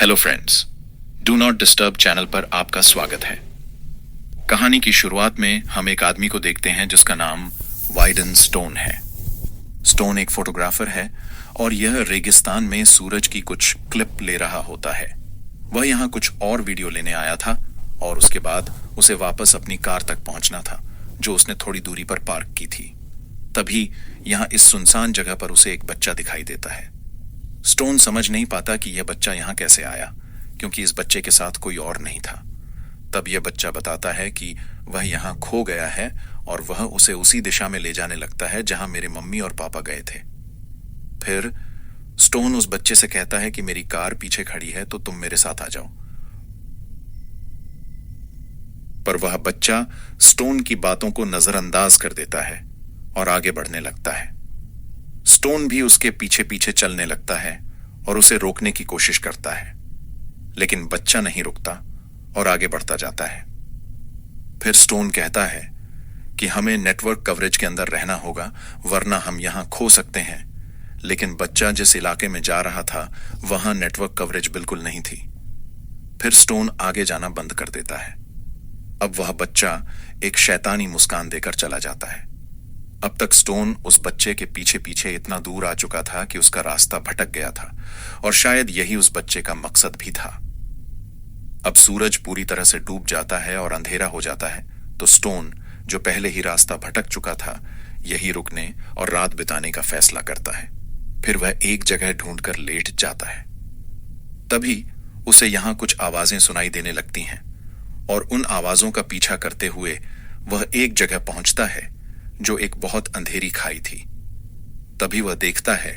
Hello friends, do not disturb channel पर आपका स्वागत है। कहानी की शुरुआत में हम एक आदमी को देखते हैं जिसका नाम वाइडन स्टोन है। स्टोन एक फोटोग्राफर है और यह रेगिस्तान में सूरज की कुछ क्लिप ले रहा होता है। वह यहाँ कुछ और वीडियो लेने आया था और उसके बाद उसे वापस अपनी कार तक पहुंचना था जो उसने थोड़ी दूरी पर पार्क की थी। तभी यहाँ इस सुनसान जगह पर उसे एक बच्चा दिखाई देता है। स्टोन समझ नहीं पाता कि यह बच्चा यहाँ कैसे आया, क्योंकि इस बच्चे के साथ कोई और नहीं था। तब यह बच्चा बताता है कि वह यहाँ खो गया है और वह उसे उसी दिशा में ले जाने लगता है जहां मेरे मम्मी और पापा गए थे। फिर स्टोन उस बच्चे से कहता है कि मेरी कार पीछे खड़ी है तो तुम मेरे साथ आ जाओ। पर वह बच्चा स्टोन की बातों को नजरअंदाज कर देता है और आगे बढ़ने लगता है। स्टोन भी उसके पीछे पीछे चलने लगता है और उसे रोकने की कोशिश करता है, लेकिन बच्चा नहीं रुकता और आगे बढ़ता जाता है। फिर स्टोन कहता है कि हमें नेटवर्क कवरेज के अंदर रहना होगा, वरना हम यहां खो सकते हैं। लेकिन बच्चा जिस इलाके में जा रहा था वहां नेटवर्क कवरेज बिल्कुल नहीं थी। फिर स्टोन आगे जाना बंद कर देता है। अब वह बच्चा एक शैतानी मुस्कान देकर चला जाता है। अब तक स्टोन उस बच्चे के पीछे पीछे इतना दूर आ चुका था कि उसका रास्ता भटक गया था और शायद यही उस बच्चे का मकसद भी था। अब सूरज पूरी तरह से डूब जाता है और अंधेरा हो जाता है, तो स्टोन जो पहले ही रास्ता भटक चुका था यही रुकने और रात बिताने का फैसला करता है। फिर वह एक जगह ढूंढकर लेट जाता है। तभी उसे यहां कुछ आवाजें सुनाई देने लगती हैं और उन आवाजों का पीछा करते हुए वह एक जगह पहुंचता है जो एक बहुत अंधेरी खाई थी। तभी वह देखता है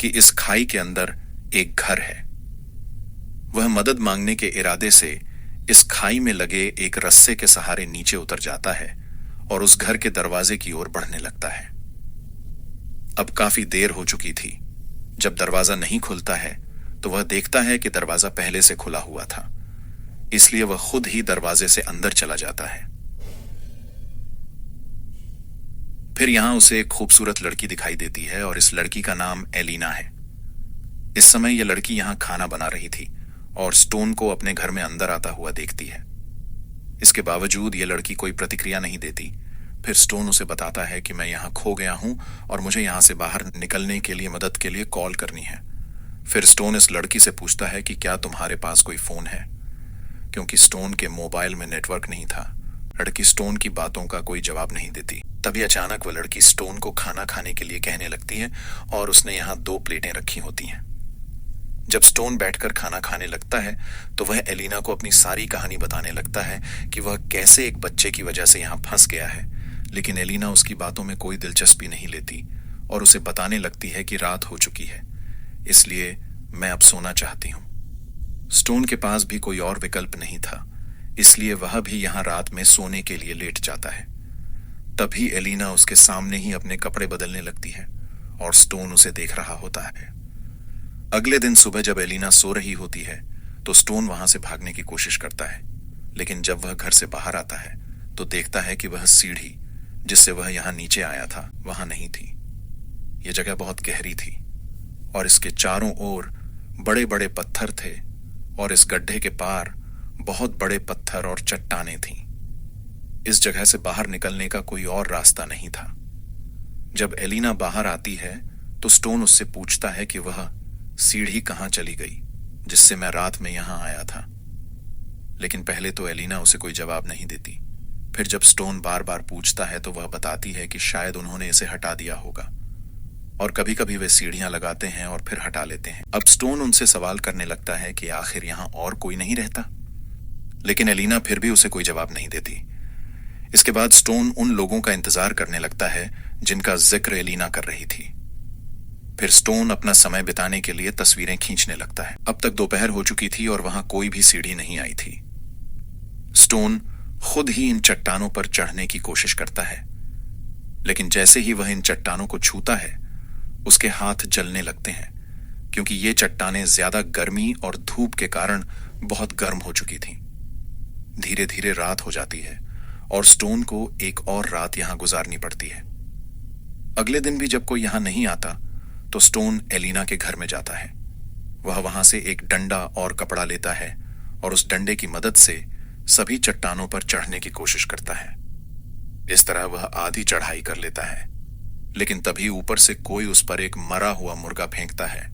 कि इस खाई के अंदर एक घर है। वह मदद मांगने के इरादे से इस खाई में लगे एक रस्से के सहारे नीचे उतर जाता है और उस घर के दरवाजे की ओर बढ़ने लगता है। अब काफी देर हो चुकी थी। जब दरवाजा नहीं खुलता है तो वह देखता है कि दरवाजा पहले से खुला हुआ था, इसलिए वह खुद ही दरवाजे से अंदर चला जाता है। फिर यहां उसे एक खूबसूरत लड़की दिखाई देती है और इस लड़की का नाम एलिना है। इस समय यह लड़की यहां खाना बना रही थी और स्टोन को अपने घर में अंदर आता हुआ देखती है। इसके बावजूद यह लड़की कोई प्रतिक्रिया नहीं देती। फिर स्टोन उसे बताता है कि मैं यहां खो गया हूं और मुझे यहां से बाहर निकलने के लिए मदद के लिए कॉल करनी है। फिर स्टोन इस लड़की से पूछता है कि क्या तुम्हारे पास कोई फोन है, क्योंकि स्टोन के मोबाइल में नेटवर्क नहीं था। लड़की स्टोन की बातों का कोई जवाब नहीं देती। तभी अचानक वह लड़की स्टोन को खाना खाने के लिए कहने लगती है और उसने यहाँ 2 प्लेटें रखी होती हैं। जब स्टोन बैठकर खाना खाने लगता है तो वह एलिना को अपनी सारी कहानी बताने लगता है कि वह कैसे एक बच्चे की वजह से यहाँ फंस गया है, लेकिन एलिना उसकी बातों में कोई दिलचस्पी नहीं लेती और उसे बताने लगती है कि रात हो चुकी है, इसलिए मैं अब सोना चाहती हूँ। स्टोन के पास भी कोई और विकल्प नहीं था, इसलिए वह भी यहाँ रात में सोने के लिए लेट जाता है। तभी एलिना उसके सामने ही अपने कपड़े बदलने लगती है और स्टोन उसे देख रहा होता है। अगले दिन सुबह जब एलिना सो रही होती है तो स्टोन वहां से भागने की कोशिश करता है, लेकिन जब वह घर से बाहर आता है तो देखता है कि वह सीढ़ी जिससे वह यहाँ नीचे आया था वहां नहीं थी। यह जगह बहुत गहरी थी और इसके चारों ओर बड़े बड़े पत्थर थे और इस गड्ढे के पार बहुत बड़े पत्थर और चट्टानें थीं। इस जगह से बाहर निकलने का कोई और रास्ता नहीं था। जब एलिना बाहर आती है तो स्टोन उससे पूछता है कि वह सीढ़ी कहां चली गई जिससे मैं रात में यहां आया था, लेकिन पहले तो एलिना उसे कोई जवाब नहीं देती। फिर जब स्टोन बार बार पूछता है तो वह बताती है कि शायद उन्होंने इसे हटा दिया होगा और कभी कभी वे सीढ़ियां लगाते हैं और फिर हटा लेते हैं। अब स्टोन उनसे सवाल करने लगता है कि आखिर यहां और कोई नहीं रहता, लेकिन एलिना फिर भी उसे कोई जवाब नहीं देती। इसके बाद स्टोन उन लोगों का इंतजार करने लगता है जिनका जिक्र एलिना कर रही थी। फिर स्टोन अपना समय बिताने के लिए तस्वीरें खींचने लगता है। अब तक दोपहर हो चुकी थी और वहां कोई भी सीढ़ी नहीं आई थी। स्टोन खुद ही इन चट्टानों पर चढ़ने की कोशिश करता है, लेकिन जैसे ही वह इन चट्टानों को छूता है उसके हाथ जलने लगते हैं, क्योंकि ये चट्टानें ज्यादा गर्मी और धूप के कारण बहुत गर्म हो चुकी थीं। धीरे धीरे रात हो जाती है और स्टोन को एक और रात यहां गुजारनी पड़ती है। अगले दिन भी जब कोई यहां नहीं आता तो स्टोन एलिना के घर में जाता है। वह वहां से एक डंडा और कपड़ा लेता है और उस डंडे की मदद से सभी चट्टानों पर चढ़ने की कोशिश करता है। इस तरह वह आधी चढ़ाई कर लेता है, लेकिन तभी ऊपर से कोई उस पर एक मरा हुआ मुर्गा फेंकता है,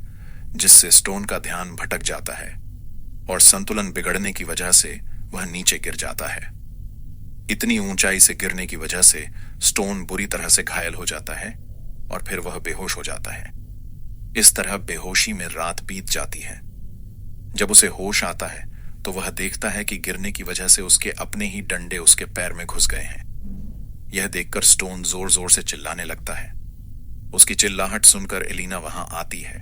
जिससे स्टोन का ध्यान भटक जाता है और संतुलन बिगड़ने की वजह से वह नीचे गिर जाता है। इतनी ऊंचाई से गिरने की वजह से स्टोन बुरी तरह से घायल हो जाता है और फिर वह बेहोश हो जाता है। इस तरह बेहोशी में रात बीत जाती है। जब उसे होश आता है तो वह देखता है कि गिरने की वजह से उसके अपने ही डंडे उसके पैर में घुस गए हैं। यह देखकर स्टोन जोर जोर से चिल्लाने लगता है। उसकी चिल्लाहट सुनकर एलिना वहां आती है।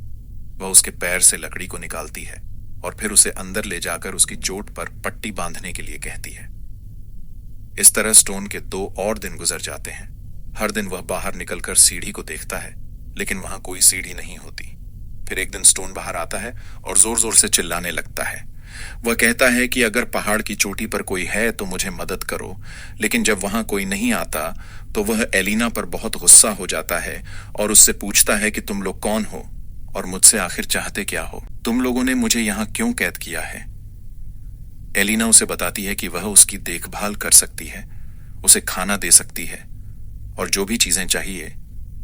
वह उसके पैर से लकड़ी को निकालती है और फिर उसे अंदर ले जाकर उसकी चोट पर पट्टी बांधने के लिए कहती है। इस तरह स्टोन के 2 और दिन गुजर जाते हैं। हर दिन वह बाहर निकलकर सीढ़ी को देखता है, लेकिन वहां कोई सीढ़ी नहीं होती। फिर एक दिन स्टोन बाहर आता है और जोर जोर से चिल्लाने लगता है। वह कहता है कि अगर पहाड़ की चोटी पर कोई है तो मुझे मदद करो, लेकिन जब वहां कोई नहीं आता तो वह एलिना पर बहुत गुस्सा हो जाता है और उससे पूछता है कि तुम लोग कौन हो और मुझसे आखिर चाहते क्या हो? तुम लोगों ने मुझे यहां क्यों कैद किया है? एलिना उसे बताती है कि वह उसकी देखभाल कर सकती है, उसे खाना दे सकती है और जो भी चीजें चाहिए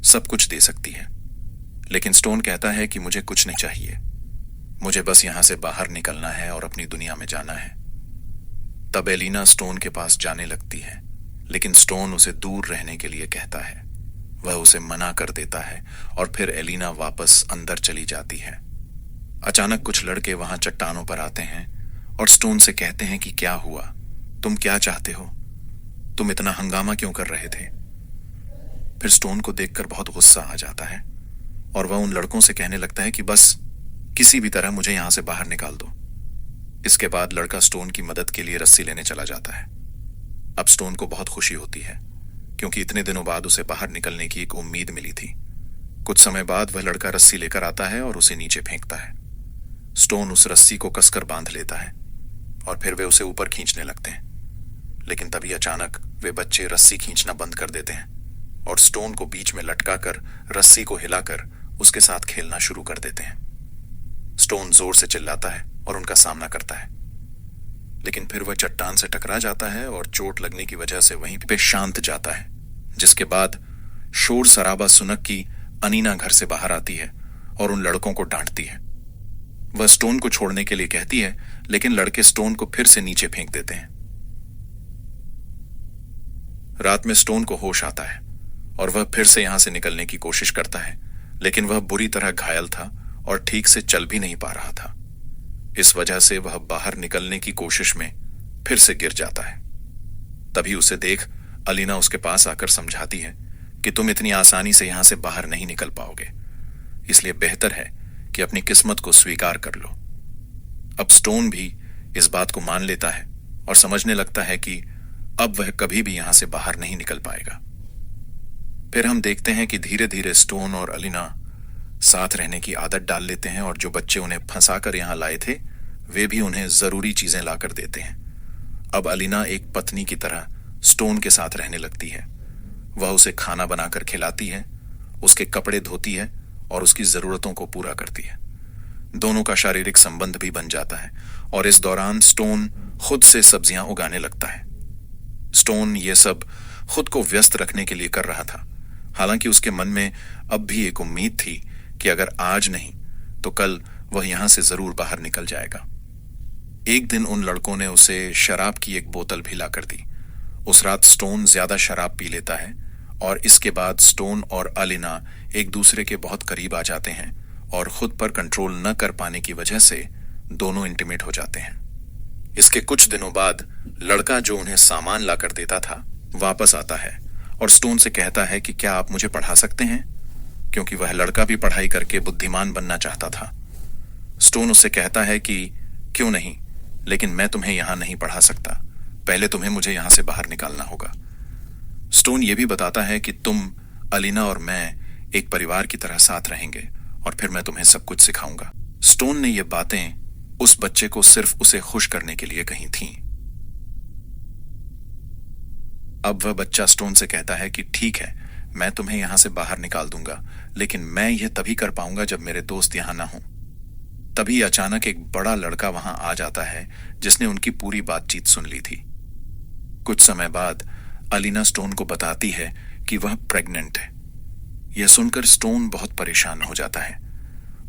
सब कुछ दे सकती है। लेकिन स्टोन कहता है कि मुझे कुछ नहीं चाहिए, मुझे बस यहां से बाहर निकलना है और अपनी दुनिया में जाना है। तब एलिना स्टोन के पास जाने लगती है, लेकिन स्टोन उसे दूर रहने के लिए कहता है। वह उसे मना कर देता है और फिर एलिना वापस अंदर चली जाती है। अचानक कुछ लड़के वहां चट्टानों पर आते हैं और स्टोन से कहते हैं कि क्या हुआ, तुम क्या चाहते हो, तुम इतना हंगामा क्यों कर रहे थे? फिर स्टोन को देखकर बहुत गुस्सा आ जाता है और वह उन लड़कों से कहने लगता है कि बस किसी भी तरह मुझे यहां से बाहर निकाल दो। इसके बाद लड़का स्टोन की मदद के लिए रस्सी लेने चला जाता है। अब स्टोन को बहुत खुशी होती है, क्योंकि इतने दिनों बाद उसे बाहर निकलने की एक उम्मीद मिली थी। कुछ समय बाद वह लड़का रस्सी लेकर आता है और उसे नीचे फेंकता है। स्टोन उस रस्सी को कसकर बांध लेता है और फिर वे उसे ऊपर खींचने लगते हैं, लेकिन तभी अचानक वे बच्चे रस्सी खींचना बंद कर देते हैं और स्टोन को बीच में लटकाकर रस्सी को हिलाकर उसके साथ खेलना शुरू कर देते हैं। स्टोन जोर से चिल्लाता है और उनका सामना करता है, लेकिन फिर वह चट्टान से टकरा जाता है और चोट लगने की वजह से वहीं पे शांत जाता है। जिसके बाद शोर शराबा सुनक की अनीना घर से बाहर आती है और उन लड़कों को डांटती है। वह स्टोन को छोड़ने के लिए कहती है, लेकिन लड़के स्टोन को फिर से नीचे फेंक देते हैं। रात में स्टोन को होश आता है और वह फिर से यहां से निकलने की कोशिश करता है, लेकिन वह बुरी तरह घायल था और ठीक से चल भी नहीं पा रहा था। इस वजह से वह बाहर निकलने की कोशिश में फिर से गिर जाता है। तभी उसे देख अलीना उसके पास आकर समझाती है कि तुम इतनी आसानी से यहां से बाहर नहीं निकल पाओगे, इसलिए बेहतर है कि अपनी किस्मत को स्वीकार कर लो। अब स्टोन भी इस बात को मान लेता है और समझने लगता है कि अब वह कभी भी यहां से बाहर नहीं निकल पाएगा। फिर हम देखते हैं कि धीरे धीरे स्टोन और अलीना साथ रहने की आदत डाल लेते हैं और जो बच्चे उन्हें फंसाकर यहां लाए थे वे भी उन्हें जरूरी चीजें लाकर देते हैं। अब अलीना एक पत्नी की तरह स्टोन के साथ रहने लगती है। वह उसे खाना बनाकर खिलाती है, उसके कपड़े धोती है और उसकी जरूरतों को पूरा करती है। दोनों का शारीरिक संबंध भी बन जाता है और इस दौरान स्टोन खुद से सब्जियां उगाने लगता है। स्टोन ये सब खुद को व्यस्त रखने के लिए कर रहा था, हालांकि उसके मन में अब भी एक उम्मीद थी कि अगर आज नहीं तो कल वह यहां से जरूर बाहर निकल जाएगा। एक दिन उन लड़कों ने उसे शराब की एक बोतल भी लाकर दी। उस रात स्टोन ज्यादा शराब पी लेता है और इसके बाद स्टोन और अलीना एक दूसरे के बहुत करीब आ जाते हैं और खुद पर कंट्रोल न कर पाने की वजह से दोनों इंटीमेट हो जाते हैं। इसके कुछ दिनों बाद लड़का जो उन्हें सामान लाकर देता था वापस आता है और स्टोन से कहता है कि क्या आप मुझे पढ़ा सकते हैं, क्योंकि वह लड़का भी पढ़ाई करके बुद्धिमान बनना चाहता था। स्टोन उससे कहता है कि क्यों नहीं, लेकिन मैं तुम्हें यहां नहीं पढ़ा सकता, पहले तुम्हें मुझे यहां से बाहर निकालना होगा। स्टोन ये भी बताता है कि तुम, अलीना और मैं एक परिवार की तरह साथ रहेंगे और फिर मैं तुम्हें सब कुछ सिखाऊंगा। स्टोन ने ये बातें उस बच्चे को सिर्फ उसे खुश करने के लिए कही थीं। अब वह बच्चा स्टोन से कहता है कि ठीक है, मैं तुम्हें यहां से बाहर निकाल दूंगा, लेकिन मैं यह तभी कर पाऊंगा जब मेरे दोस्त यहां ना हों। तभी अचानक एक बड़ा लड़का वहां आ जाता है जिसने उनकी पूरी बातचीत सुन ली थी। कुछ समय बाद अलीना स्टोन को बताती है कि वह प्रेग्नेंट है। यह सुनकर स्टोन बहुत परेशान हो जाता है।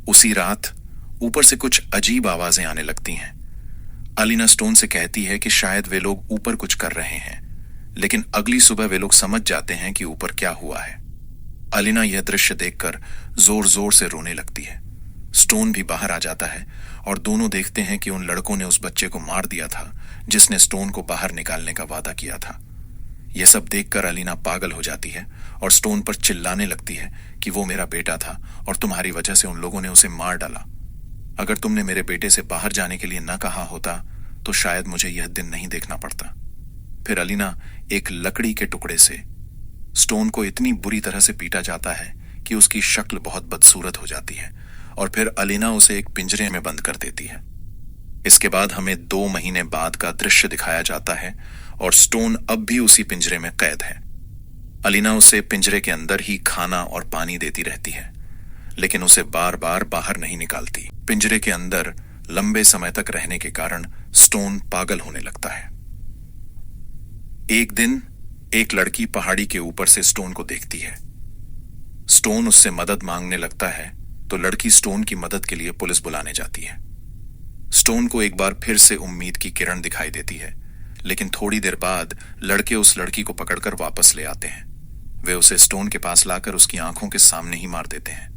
उसी रात ऊपर से कुछ अजीब आवाजें आने लगती हैं। अलीना स्टोन से कहती है कि शायद वे लोग ऊपर कुछ कर रहे हैं, लेकिन अगली सुबह वे लोग समझ जाते हैं कि ऊपर क्या हुआ है। अलीना यह दृश्य देखकर जोर जोर से रोने लगती है। स्टोन भी बाहर आ जाता है और दोनों देखते हैं कि उन लड़कों ने उस बच्चे को मार दिया था जिसने स्टोन को बाहर निकालने का वादा किया था। यह सब देखकर अलीना पागल हो जाती है और स्टोन पर चिल्लाने लगती है कि वो मेरा बेटा था और तुम्हारी वजह से उन लोगों ने उसे मार डाला। अगर तुमने मेरे बेटे से बाहर जाने के लिए न कहा होता तो शायद मुझे यह दिन नहीं देखना पड़ता। फिर अलीना एक लकड़ी के टुकड़े से स्टोन को इतनी बुरी तरह से पीटा जाता है कि उसकी शक्ल बहुत बदसूरत हो जाती है और फिर अलीना उसे एक पिंजरे में बंद कर देती है। इसके बाद हमें 2 महीने बाद का दृश्य दिखाया जाता है और स्टोन अब भी उसी पिंजरे में कैद है। अलीना उसे पिंजरे के अंदर ही खाना और पानी देती रहती है, लेकिन उसे बार बार बाहर नहीं निकालती। पिंजरे के अंदर लंबे समय तक रहने के कारण स्टोन पागल होने लगता है। एक दिन एक लड़की पहाड़ी के ऊपर से स्टोन को देखती है। स्टोन उससे मदद मांगने लगता है तो लड़की स्टोन की मदद के लिए पुलिस बुलाने जाती है। स्टोन को एक बार फिर से उम्मीद की किरण दिखाई देती है, लेकिन थोड़ी देर बाद लड़के उस लड़की को पकड़कर वापस ले आते हैं। वे उसे स्टोन के पास लाकर उसकी आंखों के सामने ही मार देते हैं।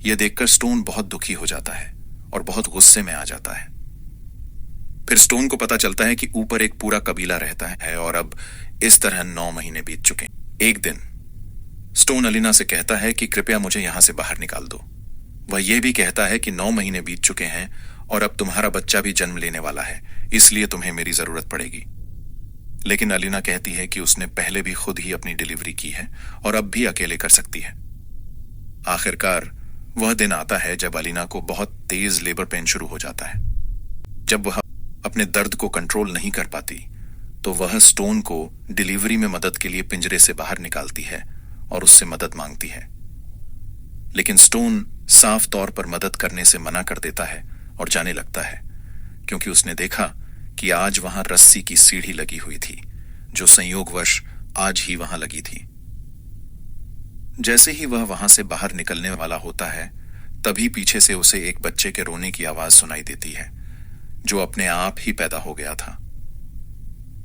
यह देखकर स्टोन बहुत दुखी हो जाता है और बहुत गुस्से में आ जाता है। फिर स्टोन को पता चलता है कि ऊपर एक पूरा कबीला रहता है और अब इस तरह 9 महीने बीत चुके। एक दिन स्टोन अलीना से कहता है कि कृपया मुझे यहां से बाहर निकाल दो। वह यह भी कहता है कि 9 महीने बीत चुके हैं और अब तुम्हारा बच्चा भी जन्म लेने वाला है, इसलिए तुम्हें मेरी जरूरत पड़ेगी। लेकिन अलीना कहती है कि उसने पहले भी खुद ही अपनी डिलीवरी की है और अब भी अकेले कर सकती है। आखिरकार वह दिन आता है जब अलीना को बहुत तेज लेबर पेन शुरू हो जाता है। जब वह अपने दर्द को कंट्रोल नहीं कर पाती तो वह स्टोन को डिलीवरी में मदद के लिए पिंजरे से बाहर निकालती है और उससे मदद मांगती है, लेकिन स्टोन साफ तौर पर मदद करने से मना कर देता है और जाने लगता है, क्योंकि उसने देखा कि आज वहां रस्सी की सीढ़ी लगी हुई थी जो संयोगवश आज ही वहां लगी थी। जैसे ही वह वहां से बाहर निकलने वाला होता है, तभी पीछे से उसे एक बच्चे के रोने की आवाज सुनाई देती है जो अपने आप ही पैदा हो गया था।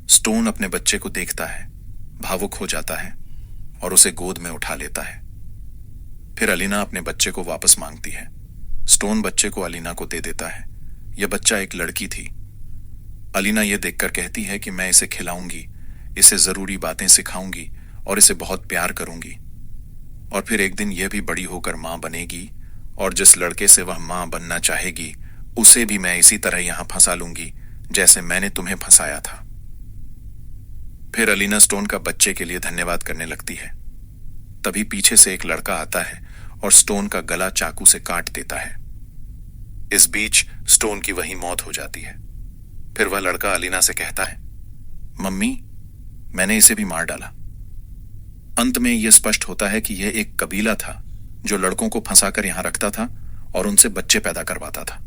स्टोन अपने बच्चे को देखता है, भावुक हो जाता है और उसे गोद में उठा लेता है। फिर अलीना अपने बच्चे को वापस मांगती है। स्टोन बच्चे को अलीना को दे देता है। यह बच्चा एक लड़की थी। अलीना यह देखकर कहती है कि मैं इसे खिलाऊंगी, इसे जरूरी बातें सिखाऊंगी और इसे बहुत प्यार करूंगी, और फिर एक दिन यह भी बड़ी होकर मां बनेगी और जिस लड़के से वह मां बनना चाहेगी उसे भी मैं इसी तरह यहां फंसा लूंगी जैसे मैंने तुम्हें फंसाया था। फिर अलीना स्टोन का बच्चे के लिए धन्यवाद करने लगती है। तभी पीछे से एक लड़का आता है और स्टोन का गला चाकू से काट देता है। इस बीच स्टोन की वहीं मौत हो जाती है। फिर वह लड़का अलीना से कहता है, मम्मी, मैंने इसे भी मार डाला। अंत में यह स्पष्ट होता है कि यह एक कबीला था जो लड़कों को फंसाकर यहां रखता था और उनसे बच्चे पैदा करवाता था।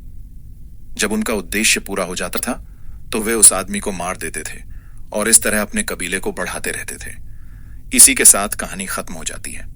जब उनका उद्देश्य पूरा हो जाता था तो वे उस आदमी को मार देते थे और इस तरह अपने कबीले को बढ़ाते रहते थे। इसी के साथ कहानी खत्म हो जाती है।